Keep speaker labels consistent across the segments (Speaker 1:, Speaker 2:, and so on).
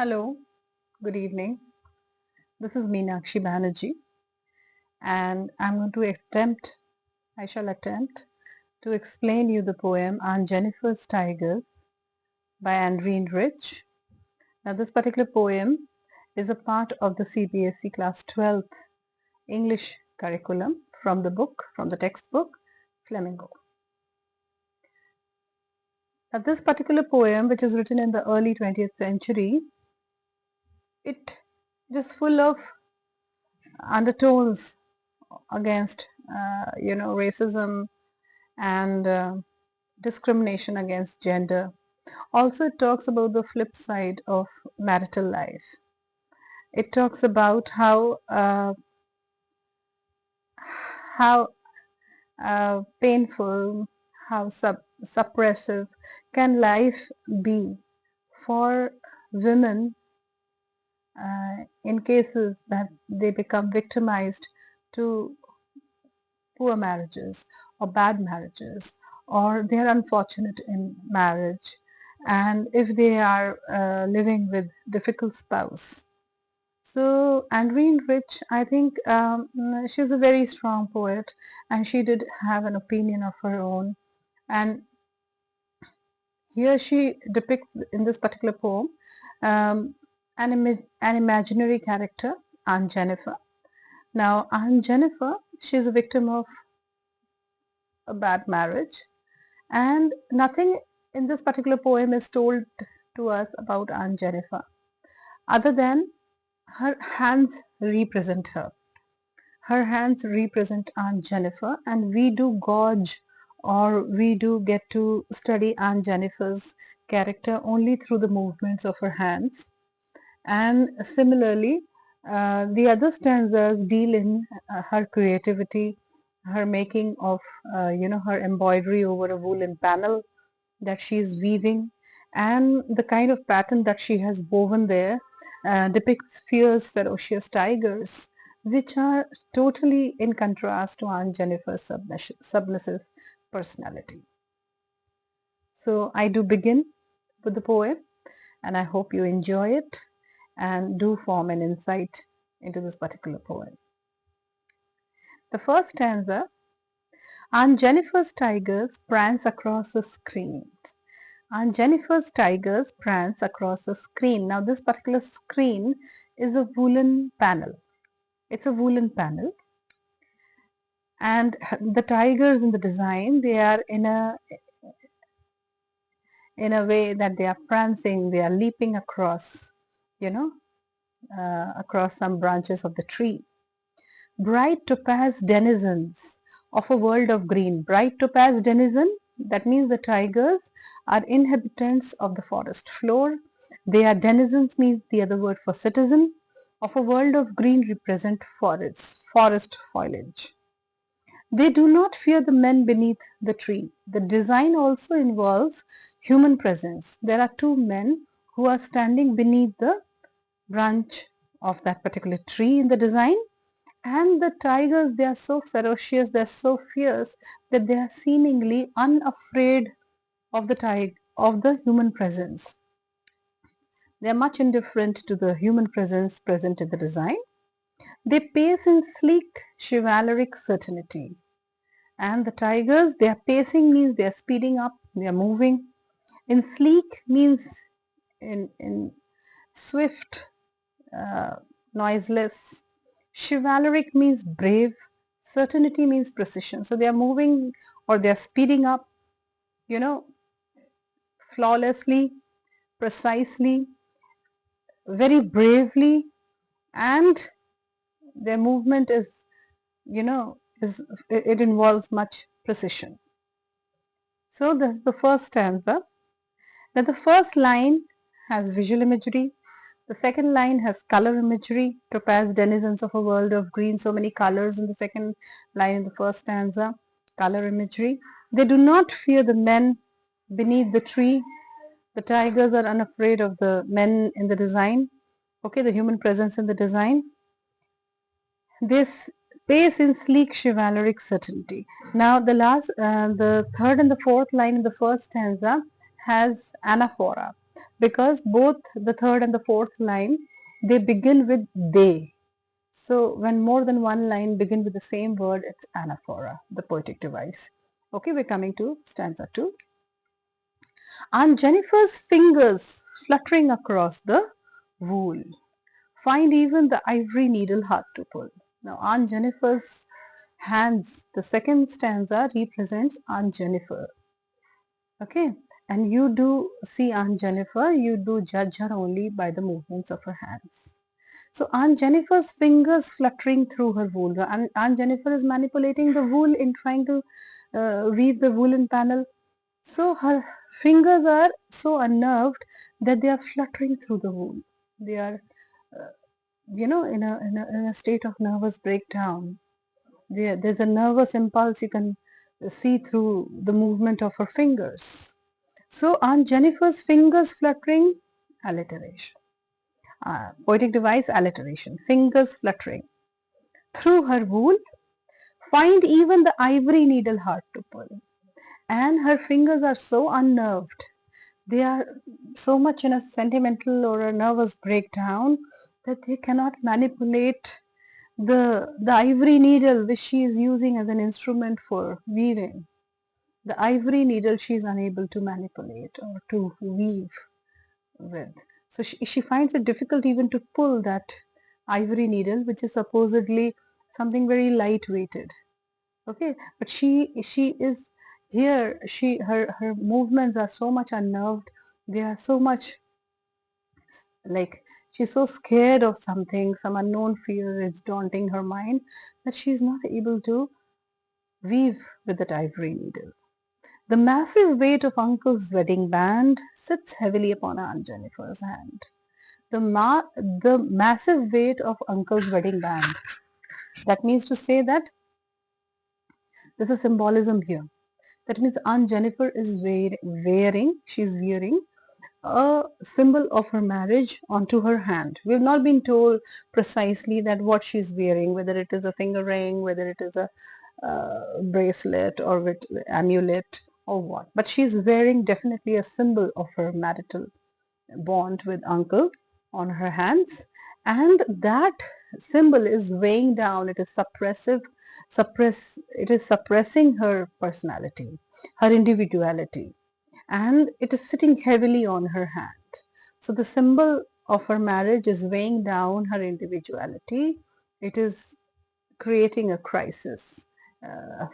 Speaker 1: Hello, good evening. This is Meenakshi Banerjee, and I shall attempt to explain you the poem On Jennifer's Tigers by Adrienne Rich. Now, this particular poem is a part of the CBSE Class 12th English curriculum from the textbook Flamingo. Now, this particular poem, which is written in the early 20th century, it is full of undertones against racism and discrimination against gender. Also, it talks about the flip side of marital life. It talks about how painful, how suppressive can life be for women in cases that they become victimized to poor marriages or bad marriages, or they are unfortunate in marriage, and if they are living with difficult spouse. So Adrienne Rich, I think she's a very strong poet, and she did have an opinion of her own. And here she depicts in this particular poem an imaginary character, Aunt Jennifer. Now, Aunt Jennifer, she's a victim of a bad marriage, and nothing in this particular poem is told to us about Aunt Jennifer other than her hands represent her. Her hands represent Aunt Jennifer, and we do gauge or we do get to study Aunt Jennifer's character only through the movements of her hands. And similarly, the other stanzas deal in her creativity, her making of her embroidery over a woolen panel that she is weaving, and the kind of pattern that she has woven there depicts fierce, ferocious tigers, which are totally in contrast to Aunt Jennifer's submissive personality. So I do begin with the poem, and I hope you enjoy it and do form an insight into this particular poem. The first stanza: Aunt Jennifer's tigers prance across the screen. Aunt Jennifer's tigers prance across the screen. Now, this particular screen is a woolen panel. It's a woolen panel, and the tigers in the design, they are in a way that they are prancing, they are leaping across, across some branches of the tree. Bright topaz denizens of a world of green. Bright topaz denizen, that means the tigers are inhabitants of the forest floor. They are denizens, means the other word for citizen, of a world of green, represent forest foliage. They do not fear the men beneath the tree. The design also involves human presence. There are two men who are standing beneath the branch of that particular tree in the design. And the tigers, they are so ferocious, they are so fierce that they are seemingly unafraid of the human presence. They are much indifferent to the human presence present in the design. They pace in sleek, chivalric certainty. And the tigers, they are pacing, means they are speeding up, they are moving. In sleek means in swift, noiseless. Chivalric means brave. Certainty means precision. So they are moving or they are speeding up, flawlessly, precisely, very bravely, and their movement is, it involves much precision. So this is the first stanza. Now the first line has visual imagery. The second line has color imagery. Topaz denizens of a world of green. So many colors in the second line in the first stanza. Color imagery. They do not fear the men beneath the tree. The tigers are unafraid of the men in the design. Okay, the human presence in the design. This pace in sleek chivalric certainty. Now the third and the fourth line in the first stanza has anaphora. because both the third and the fourth line, they begin with they. So when more than one line begin with the same word, it's anaphora, the poetic device. Okay, we're coming to stanza 2. Aunt Jennifer's fingers fluttering across the wool find even the ivory needle hard to pull. Now, Aunt Jennifer's hands, the second stanza represents Aunt Jennifer. Okay, and you do see Aunt Jennifer, you do judge her only by the movements of her hands. So Aunt Jennifer's fingers fluttering through her wool. Aunt Jennifer is manipulating the wool in trying to weave the woolen panel. So her fingers are so unnerved that they are fluttering through the wool. They are, in a state of nervous breakdown. There's a nervous impulse you can see through the movement of her fingers. So Aunt Jennifer's fingers fluttering, alliteration. Poetic device, alliteration. Fingers fluttering through her wool, find even the ivory needle hard to pull. And her fingers are so unnerved. They are so much in a sentimental or a nervous breakdown that they cannot manipulate the ivory needle which she is using as an instrument for weaving. The ivory needle she is unable to manipulate or to weave with. So she finds it difficult even to pull that ivory needle, which is supposedly something very lightweighted. Okay, but she is here. Her movements are so much unnerved. They are so much like she's so scared of something. Some unknown fear is daunting her mind that she is not able to weave with that ivory needle. The massive weight of Uncle's wedding band sits heavily upon Aunt Jennifer's hand. The massive weight of Uncle's wedding band. That means to say that there's a symbolism here. That means Aunt Jennifer is she's wearing a symbol of her marriage onto her hand. We've not been told precisely that what she's wearing, whether it is a finger ring, whether it is a bracelet or with amulet or what. But she's wearing definitely a symbol of her marital bond with uncle on her hands, and that symbol is weighing down, it is suppressing her personality, her individuality, and it is sitting heavily on her hand. So the symbol of her marriage is weighing down her individuality. It is creating a crisis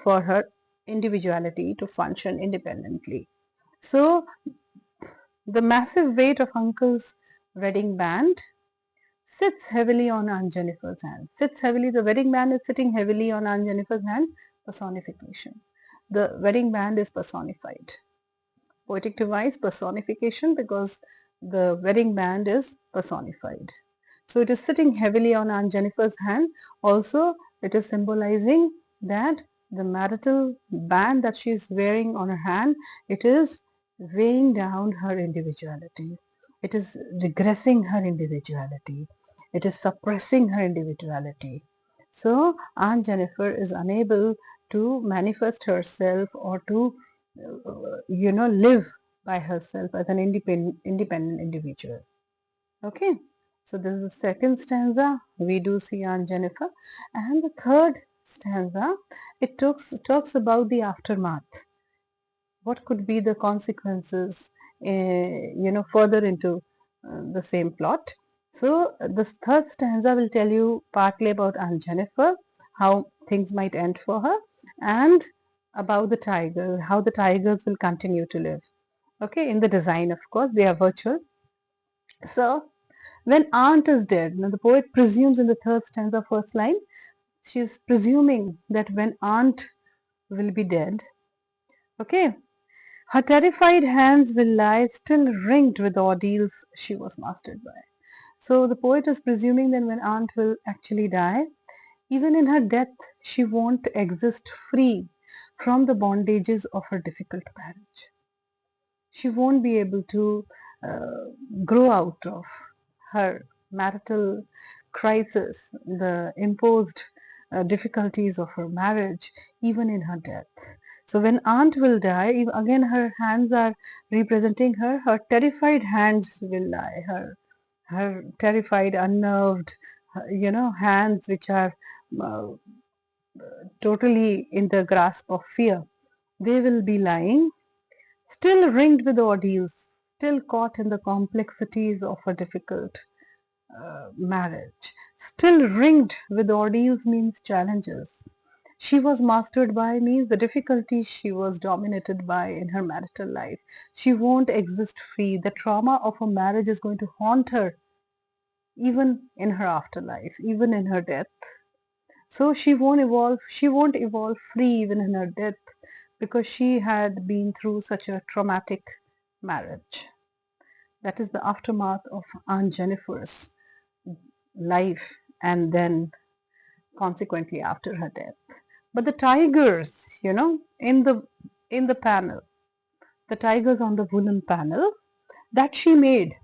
Speaker 1: for her individuality to function independently. So the massive weight of uncle's wedding band sits heavily on Aunt Jennifer's hand. Sits heavily, the wedding band is sitting heavily on Aunt Jennifer's hand. Personification. The wedding band is personified. Poetic device, personification, because the wedding band is personified. So it is sitting heavily on Aunt Jennifer's hand. Also, it is symbolizing that the marital band that she is wearing on her hand, it is weighing down her individuality. It is regressing her individuality. It is suppressing her individuality. So Aunt Jennifer is unable to manifest herself or to, live by herself as an independent individual. Okay, so this is the second stanza. We do see Aunt Jennifer, and the third stanza, it talks about the aftermath. What could be the consequences, further into the same plot. So this third stanza will tell you partly about Aunt Jennifer, how things might end for her, and about the tiger, how the tigers will continue to live. Okay, in the design, of course, they are virtual. So when aunt is dead, now the poet presumes in the third stanza, first line, she is presuming that when aunt will be dead, okay, her terrified hands will lie still ringed with ordeals she was mastered by. So the poet is presuming that when aunt will actually die, even in her death, she won't exist free from the bondages of her difficult marriage. She won't be able to grow out of her marital crisis, the imposed difficulties of her marriage, even in her death. So when aunt will die, again her hands are representing her. Her terrified hands will lie. Her terrified, unnerved, hands which are uh, totally in the grasp of fear. They will be lying, still ringed with ordeals, still caught in the complexities of a difficult marriage. Still ringed with ordeals means challenges. She was mastered by means the difficulties she was dominated by in her marital life. She won't exist free. The trauma of a marriage is going to haunt her even in her afterlife, even in her death. So she won't evolve free even in her death because she had been through such a traumatic marriage. That is the aftermath of Aunt Jennifer's life and then consequently after her death. But the tigers, in the panel, the tigers on the woolen panel that she made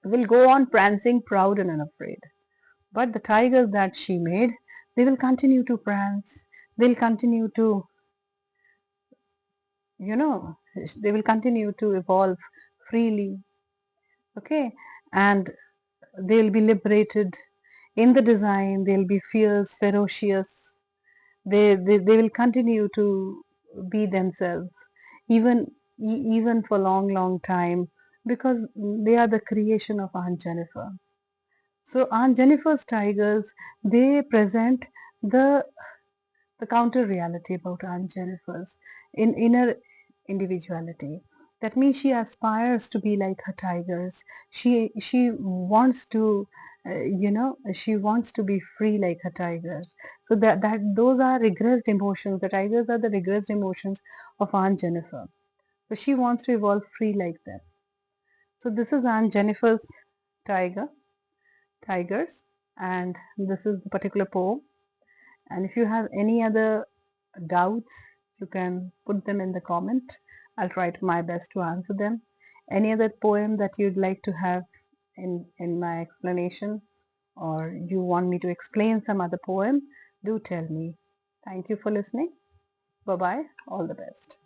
Speaker 1: will go on prancing proud and unafraid. But the tigers that she made, they will continue to prance. They'll continue to, you know, they will continue to evolve freely. Okay. And they'll be liberated in the design. They'll be fierce, ferocious. They will continue to be themselves even even for long time because they are the creation of Aunt Jennifer. So Aunt Jennifer's tigers, they present the the counter reality about Aunt Jennifer's in inner individuality. That means she aspires to be like her tigers. She wants to, she wants to be free like her tigers. So that those are regressed emotions. The tigers are the regressed emotions of Aunt Jennifer. So she wants to evolve free like them. So this is Aunt Jennifer's tiger, tigers, and this is the particular poem. And if you have any other doubts, you can put them in the comment. I'll try to my best to answer them. Any other poem that you'd like to have in my explanation, or you want me to explain some other poem, do tell me. Thank you for listening. Bye bye. All the best.